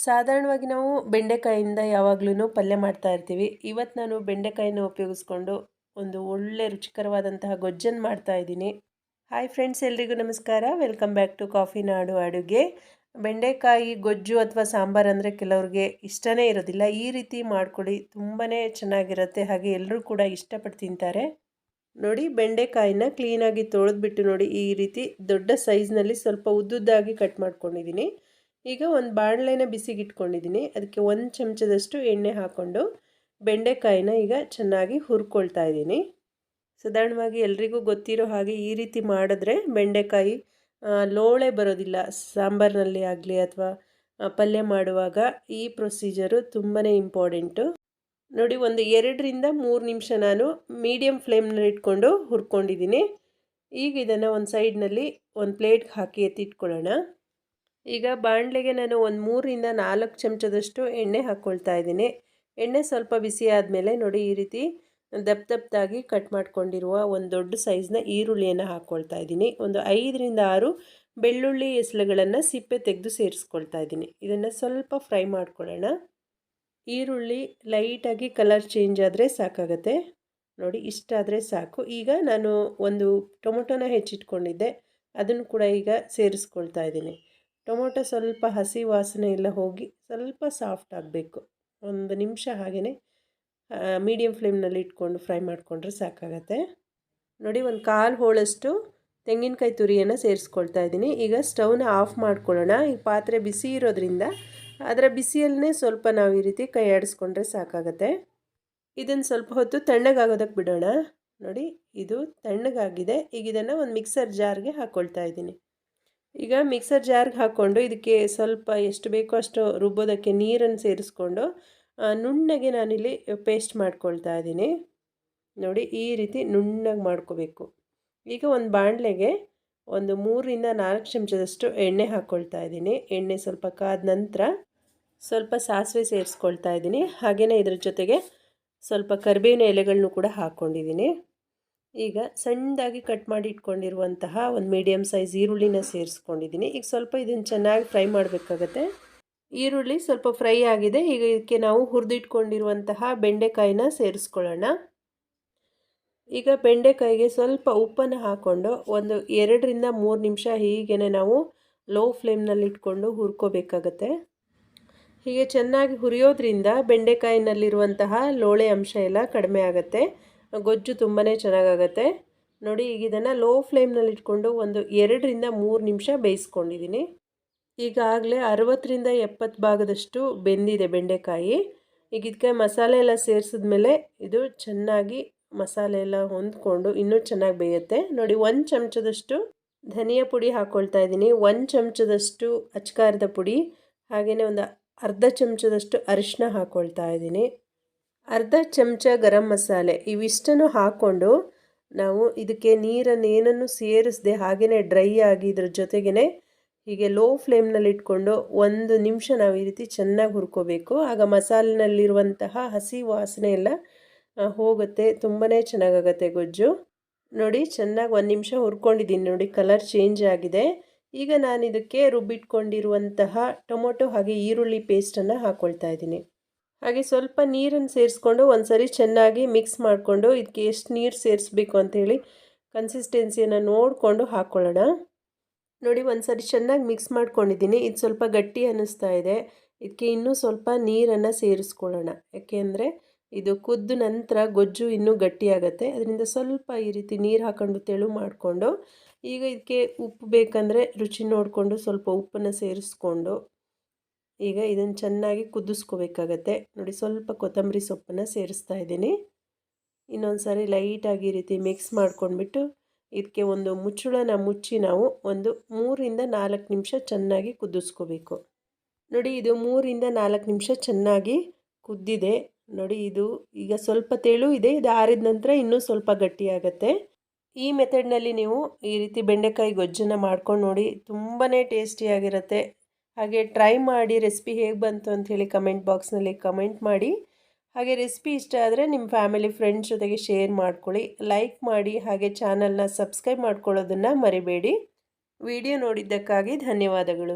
ಸಾಧಾರಣವಾಗಿ ನಾವು ಬೆಂಡೆಕಾಯಿಂದ ಯಾವಾಗಲೂ ಪಲ್ಯ ಮಾಡ್ತಾ ಇರ್ತೀವಿ. ಇವತ್ತು ನಾನು ಬೆಂಡೆಕಾಯಿನ ಉಪಯೋಗಿಸ್ಕೊಂಡು ಒಂದು ಒಳ್ಳೆ ರುಚಿಕರವಾದಂತಹ ಗೊಜ್ಜನ್ನು ಮಾಡ್ತಾ ಇದ್ದೀನಿ. ಹಾಯ್ ಫ್ರೆಂಡ್ಸ್, ಎಲ್ರಿಗೂ ನಮಸ್ಕಾರ. ವೆಲ್ಕಮ್ ಬ್ಯಾಕ್ ಟು ಕಾಫಿ ನಾಡು ಅಡುಗೆ. ಬೆಂಡೆಕಾಯಿ ಗೊಜ್ಜು ಅಥವಾ ಸಾಂಬಾರು ಅಂದರೆ ಕೆಲವ್ರಿಗೆ ಇಷ್ಟನೇ ಇರೋದಿಲ್ಲ. ಈ ರೀತಿ ಮಾಡಿಕೊಡಿ, ತುಂಬಾ ಚೆನ್ನಾಗಿರುತ್ತೆ. ಹಾಗೆ ಎಲ್ಲರೂ ಕೂಡ ಇಷ್ಟಪಟ್ಟು ತಿಂತಾರೆ. ನೋಡಿ, ಬೆಂಡೆಕಾಯಿನ ಕ್ಲೀನಾಗಿ ತೊಳೆದ್ಬಿಟ್ಟು ನೋಡಿ, ಈ ರೀತಿ ದೊಡ್ಡ ಸೈಜ್ನಲ್ಲಿ ಸ್ವಲ್ಪ ಉದ್ದುದ್ದಾಗಿ ಕಟ್ ಮಾಡ್ಕೊಂಡಿದ್ದೀನಿ. ಈಗ ಒಂದು ಬಾಣಲೆನ ಬಿಸಿಗೆ ಇಟ್ಕೊಂಡಿದ್ದೀನಿ. ಅದಕ್ಕೆ 1 ಚಮಚದಷ್ಟು ಎಣ್ಣೆ ಹಾಕ್ಕೊಂಡು ಬೆಂಡೆಕಾಯಿನ ಈಗ ಚೆನ್ನಾಗಿ ಹುರ್ಕೊಳ್ತಾ ಇದ್ದೀನಿ. ಸಾಧಾರಣವಾಗಿ ಎಲ್ರಿಗೂ ಗೊತ್ತಿರೋ ಹಾಗೆ ಈ ರೀತಿ ಮಾಡಿದ್ರೆ ಬೆಂಡೆಕಾಯಿ ಲೋಳೆ ಬರೋದಿಲ್ಲ. ಸಾಂಬಾರಿನಲ್ಲಿ ಆಗಲಿ ಅಥವಾ ಪಲ್ಯ ಮಾಡುವಾಗ ಈ ಪ್ರೊಸೀಜರು ತುಂಬಾ ಇಂಪಾರ್ಟೆಂಟು. ನೋಡಿ, ಒಂದು 2ರಿಂದ 3 ನಿಮಿಷ ನಾನು ಮೀಡಿಯಮ್ ಫ್ಲೇಮ್ನಲ್ಲಿ ಇಟ್ಕೊಂಡು ಹುರ್ಕೊಂಡಿದ್ದೀನಿ. ಈಗ ಇದನ್ನು ಒಂದು ಸೈಡ್ನಲ್ಲಿ ಒಂದು ಪ್ಲೇಟ್ಗೆ ಹಾಕಿ ಎತ್ತಿಟ್ಕೊಳ್ಳೋಣ. ಈಗ ಬಾಣಲೆಗೆ ನಾನು ಒಂದು 3ರಿಂದ 4 ಚಮಚದಷ್ಟು ಎಣ್ಣೆ ಹಾಕ್ಕೊಳ್ತಾ ಇದ್ದೀನಿ. ಎಣ್ಣೆ ಸ್ವಲ್ಪ ಬಿಸಿ ಆದಮೇಲೆ ನೋಡಿ, ಈ ರೀತಿ ದಪ್ಪದಾಗಿ ಕಟ್ ಮಾಡ್ಕೊಂಡಿರುವ ಒಂದು ದೊಡ್ಡ ಸೈಜ್ನ ಈರುಳ್ಳಿಯನ್ನು ಹಾಕ್ಕೊಳ್ತಾ ಇದ್ದೀನಿ. ಒಂದು 5ರಿಂದ 6 ಬೆಳ್ಳುಳ್ಳಿ ಎಸಳುಗಳನ್ನು ಸಿಪ್ಪೆ ತೆಗೆದು ಸೇರಿಸ್ಕೊಳ್ತಾ ಇದ್ದೀನಿ. ಇದನ್ನು ಸ್ವಲ್ಪ ಫ್ರೈ ಮಾಡ್ಕೊಳ್ಳೋಣ. ಈರುಳ್ಳಿ ಲೈಟಾಗಿ ಕಲರ್ ಚೇಂಜ್ ಆದರೆ ಸಾಕಾಗತ್ತೆ. ನೋಡಿ, ಇಷ್ಟಾದರೆ ಸಾಕು. ಈಗ ನಾನು ಒಂದು ಟೊಮೊಟೊನ ಹೆಚ್ಚಿಟ್ಕೊಂಡಿದ್ದೆ, ಅದನ್ನು ಕೂಡ ಈಗ ಸೇರಿಸ್ಕೊಳ್ತಾ ಇದ್ದೀನಿ. ಟೊಮೊಟೊ ಸ್ವಲ್ಪ ಹಸಿ ವಾಸನೆ ಎಲ್ಲ ಹೋಗಿ ಸ್ವಲ್ಪ ಸಾಫ್ಟ್ ಆಗಬೇಕು. 1 ನಿಮಿಷ ಹಾಗೆಯೇ ಮೀಡಿಯಮ್ ಫ್ಲೇಮ್ನಲ್ಲಿ ಇಟ್ಕೊಂಡು ಫ್ರೈ ಮಾಡಿಕೊಂಡ್ರೆ ಸಾಕಾಗತ್ತೆ. ನೋಡಿ, ಒಂದು 1/4 ಹೋಳಷ್ಟು ತೆಂಗಿನಕಾಯಿ ತುರಿಯನ್ನು ಸೇರಿಸ್ಕೊಳ್ತಾ ಇದ್ದೀನಿ. ಈಗ ಸ್ಟವ್ನ ಆಫ್ ಮಾಡ್ಕೊಳ್ಳೋಣ. ಈ ಪಾತ್ರೆ ಬಿಸಿ ಇರೋದ್ರಿಂದ ಅದರ ಬಿಸಿಯಲ್ಲೇ ಸ್ವಲ್ಪ ನಾವು ಈ ರೀತಿ ಕೈ ಆಡಿಸ್ಕೊಂಡ್ರೆ ಸಾಕಾಗತ್ತೆ. ಇದನ್ನು ಸ್ವಲ್ಪ ಹೊತ್ತು ತಣ್ಣಗಾಗೋದಕ್ಕೆ ಬಿಡೋಣ. ನೋಡಿ, ಇದು ತಣ್ಣಗಾಗಿದೆ. ಈಗ ಇದನ್ನು ಒಂದು ಮಿಕ್ಸರ್ ಜಾರ್ಗೆ ಹಾಕ್ಕೊಳ್ತಾ ಇದ್ದೀನಿ. ಈಗ ಮಿಕ್ಸರ್ ಜಾರ್ಗೆ ಹಾಕ್ಕೊಂಡು ಇದಕ್ಕೆ ಸ್ವಲ್ಪ ಎಷ್ಟು ಬೇಕೋ ಅಷ್ಟು ರುಬ್ಬೋದಕ್ಕೆ ನೀರನ್ನು ಸೇರಿಸ್ಕೊಂಡು ನುಣ್ಣಗೆ ನಾನಿಲ್ಲಿ ಪೇಸ್ಟ್ ಮಾಡ್ಕೊಳ್ತಾ ಇದ್ದೀನಿ. ನೋಡಿ, ಈ ರೀತಿ ನುಣ್ಣಗೆ ಮಾಡ್ಕೋಬೇಕು. ಈಗ ಒಂದು ಬಾಣಲೆಗೆ ಒಂದು 3ರಿಂದ 4 ಚಮಚದಷ್ಟು ಎಣ್ಣೆ ಹಾಕ್ಕೊಳ್ತಾ ಇದ್ದೀನಿ. ಎಣ್ಣೆ ಸ್ವಲ್ಪ ಕಾದ ನಂತರ ಸ್ವಲ್ಪ ಸಾಸಿವೆ ಸೇರಿಸ್ಕೊಳ್ತಾ ಇದ್ದೀನಿ. ಹಾಗೆಯೇ ಇದರ ಜೊತೆಗೆ ಸ್ವಲ್ಪ ಕರಿಬೇವಿನ ಎಲೆಗಳನ್ನು ಕೂಡ ಹಾಕ್ಕೊಂಡಿದ್ದೀನಿ. ಈಗ ಸಣ್ಣದಾಗಿ ಕಟ್ ಮಾಡಿ ಇಟ್ಕೊಂಡಿರುವಂತಹ ಒಂದು ಮೀಡಿಯಮ್ ಸೈಜ್ ಈರುಳ್ಳಿನ ಸೇರಿಸ್ಕೊಂಡಿದ್ದೀನಿ. ಈಗ ಸ್ವಲ್ಪ ಇದನ್ನು ಚೆನ್ನಾಗಿ ಫ್ರೈ ಮಾಡಬೇಕಾಗತ್ತೆ. ಈರುಳ್ಳಿ ಸ್ವಲ್ಪ ಫ್ರೈ ಆಗಿದೆ. ಈಗ ಇದಕ್ಕೆ ನಾವು ಹುರಿದಿಟ್ಕೊಂಡಿರುವಂತಹ ಬೆಂಡೆಕಾಯಿನ ಸೇರಿಸ್ಕೊಳ್ಳೋಣ. ಈಗ ಬೆಂಡೆಕಾಯಿಗೆ ಸ್ವಲ್ಪ ಉಪ್ಪನ್ನು ಹಾಕ್ಕೊಂಡು ಒಂದು 2ರಿಂದ 3 ನಿಮಿಷ ಹೀಗೇ ನಾವು ಲೋ ಫ್ಲೇಮ್ನಲ್ಲಿ ಇಟ್ಕೊಂಡು ಹುರ್ಕೋಬೇಕಾಗತ್ತೆ. ಹೀಗೆ ಚೆನ್ನಾಗಿ ಹುರಿಯೋದ್ರಿಂದ ಬೆಂಡೆಕಾಯಿನಲ್ಲಿರುವಂತಹ ಲೋಳೆ ಅಂಶ ಎಲ್ಲ ಕಡಿಮೆ ಆಗುತ್ತೆ. ಗೊಜ್ಜು ತುಂಬಾ ಚೆನ್ನಾಗಾಗತ್ತೆ. ನೋಡಿ, ಈಗ ಇದನ್ನು ಲೋ ಫ್ಲೇಮ್ನಲ್ಲಿ ಇಟ್ಕೊಂಡು ಒಂದು 2ರಿಂದ 3 ನಿಮಿಷ ಬೇಯಿಸ್ಕೊಂಡಿದ್ದೀನಿ. ಈಗಾಗಲೇ 60ರಿಂದ 70 ಭಾಗದಷ್ಟು ಬೆಂದಿದೆ ಬೆಂಡೆಕಾಯಿ. ಈಗ ಇದಕ್ಕೆ ಮಸಾಲೆ ಎಲ್ಲ ಸೇರಿಸಿದ್ಮೇಲೆ ಇದು ಚೆನ್ನಾಗಿ ಮಸಾಲೆ ಎಲ್ಲ ಹೊಂದ್ಕೊಂಡು ಇನ್ನೂ ಚೆನ್ನಾಗಿ ಬೇಯುತ್ತೆ. ನೋಡಿ, 1 ಚಮಚದಷ್ಟು ಧನಿಯಾ ಪುಡಿ ಹಾಕ್ಕೊಳ್ತಾ ಇದ್ದೀನಿ. 1 ಚಮಚದಷ್ಟು ಅಚ್ಕಾರದ ಪುಡಿ, ಹಾಗೆಯೇ ಒಂದು ಅರ್ಧ ಚಮಚದಷ್ಟು ಅರಿಶಿನ ಹಾಕ್ಕೊಳ್ತಾ ಇದ್ದೀನಿ. ಅರ್ಧ ಚಮಚ ಗರಂ ಮಸಾಲೆ. ಇವಿಷ್ಟನ್ನು ಹಾಕ್ಕೊಂಡು ನಾವು ಇದಕ್ಕೆ ನೀರನ್ನೇನನ್ನು ಸೇರಿಸದೆ ಹಾಗೆಯೇ ಡ್ರೈ ಆಗಿ ಇದ್ರ ಜೊತೆಗೇ ಹೀಗೆ ಲೋ ಫ್ಲೇಮ್ನಲ್ಲಿ ಇಟ್ಕೊಂಡು 1 ನಿಮಿಷ ನಾವು ಈ ರೀತಿ ಚೆನ್ನಾಗಿ ಹುರ್ಕೋಬೇಕು. ಆಗ ಮಸಾಲಿನಲ್ಲಿರುವಂತಹ ಹಸಿ ವಾಸನೆ ಎಲ್ಲ ಹೋಗುತ್ತೆ. ತುಂಬಾ ಚೆನ್ನಾಗಾಗತ್ತೆ ಗೊಜ್ಜು. ನೋಡಿ, ಚೆನ್ನಾಗಿ 1 ನಿಮಿಷ ಹುರ್ಕೊಂಡಿದ್ದೀನಿ. ನೋಡಿ, ಕಲರ್ ಚೇಂಜ್ ಆಗಿದೆ. ಈಗ ನಾನು ಇದಕ್ಕೆ ರುಬ್ಬಿಟ್ಕೊಂಡಿರುವಂತಹ ಟೊಮೊಟೊ ಹಾಗೆ ಈರುಳ್ಳಿ ಪೇಸ್ಟನ್ನು ಹಾಕ್ಕೊಳ್ತಾ ಇದ್ದೀನಿ. ಹಾಗೆ ಸ್ವಲ್ಪ ನೀರನ್ನು ಸೇರಿಸ್ಕೊಂಡು ಒಂದು ಸರಿ ಚೆನ್ನಾಗಿ ಮಿಕ್ಸ್ ಮಾಡಿಕೊಂಡು ಇದಕ್ಕೆ ಎಷ್ಟು ನೀರು ಸೇರಿಸ್ಬೇಕು ಅಂಥೇಳಿ ಕನ್ಸಿಸ್ಟೆನ್ಸಿಯನ್ನು ನೋಡಿಕೊಂಡು ಹಾಕ್ಕೊಳ್ಳೋಣ. ನೋಡಿ, ಒಂದು ಸರಿ ಚೆನ್ನಾಗಿ ಮಿಕ್ಸ್ ಮಾಡ್ಕೊಂಡಿದ್ದೀನಿ. ಇದು ಸ್ವಲ್ಪ ಗಟ್ಟಿ ಅನ್ನಿಸ್ತಾ ಇದೆ. ಇದಕ್ಕೆ ಇನ್ನೂ ಸ್ವಲ್ಪ ನೀರನ್ನು ಸೇರಿಸ್ಕೊಳ್ಳೋಣ. ಯಾಕೆಂದರೆ ಇದು ಕುದ್ದ ನಂತರ ಗೊಜ್ಜು ಇನ್ನೂ ಗಟ್ಟಿಯಾಗತ್ತೆ. ಅದರಿಂದ ಸ್ವಲ್ಪ ಈ ರೀತಿ ನೀರು ಹಾಕ್ಕೊಂಡು ತೆಳು ಮಾಡಿಕೊಂಡು ಈಗ ಇದಕ್ಕೆ ಉಪ್ಪು ಬೇಕಂದರೆ ರುಚಿ ನೋಡಿಕೊಂಡು ಸ್ವಲ್ಪ ಉಪ್ಪನ್ನು ಸೇರಿಸ್ಕೊಂಡು ಈಗ ಇದನ್ನು ಚೆನ್ನಾಗಿ ಕುದಿಸ್ಕೋಬೇಕಾಗತ್ತೆ. ನೋಡಿ, ಸ್ವಲ್ಪ ಕೊತ್ತಂಬರಿ ಸೊಪ್ಪನ್ನು ಸೇರಿಸ್ತಾ ಇದ್ದೀನಿ. ಇನ್ನೊಂದು ಸಾರಿ ಲೈಟಾಗಿ ಈ ರೀತಿ ಮಿಕ್ಸ್ ಮಾಡ್ಕೊಂಡ್ಬಿಟ್ಟು ಇದಕ್ಕೆ ಒಂದು ಮುಚ್ಚಳನ ಮುಚ್ಚಿ ನಾವು ಒಂದು 3ರಿಂದ 4 ನಿಮಿಷ ಚೆನ್ನಾಗಿ ಕುದಿಸ್ಕೋಬೇಕು. ನೋಡಿ, ಇದು 3ರಿಂದ 4 ನಿಮಿಷ ಚೆನ್ನಾಗಿ ಕುದ್ದಿದೆ. ನೋಡಿ, ಇದು ಈಗ ಸ್ವಲ್ಪ ತೆಳು ಇದೆ. ಇದು ಆರಿದ ನಂತರ ಇನ್ನೂ ಸ್ವಲ್ಪ ಗಟ್ಟಿಯಾಗತ್ತೆ. ಈ ಮೆಥಡ್ನಲ್ಲಿ ನೀವು ಈ ರೀತಿ ಬೆಂಡೆಕಾಯಿ ಗೊಜ್ಜನ್ನು ಮಾಡ್ಕೊಂಡು ನೋಡಿ, ತುಂಬಾ ಟೇಸ್ಟಿಯಾಗಿರುತ್ತೆ. ಹಾಗೆ ಟ್ರೈ ಮಾಡಿ ರೆಸಿಪಿ ಹೇಗೆ ಬಂತು ಅಂಥೇಳಿ ಕಮೆಂಟ್ ಬಾಕ್ಸ್ನಲ್ಲಿ ಕಮೆಂಟ್ ಮಾಡಿ. ಹಾಗೆ ರೆಸಿಪಿ ಇಷ್ಟ ಆದರೆ ನಿಮ್ಮ ಫ್ಯಾಮಿಲಿ ಫ್ರೆಂಡ್ಸ್ ಜೊತೆಗೆ ಶೇರ್ ಮಾಡ್ಕೊಳ್ಳಿ, ಲೈಕ್ ಮಾಡಿ, ಹಾಗೆ ಚಾನಲ್ನ ಸಬ್ಸ್ಕ್ರೈಬ್ ಮಾಡ್ಕೊಳ್ಳೋದನ್ನು ಮರಿಬೇಡಿ. ವಿಡಿಯೋ ನೋಡಿದ್ದಕ್ಕಾಗಿ ಧನ್ಯವಾದಗಳು.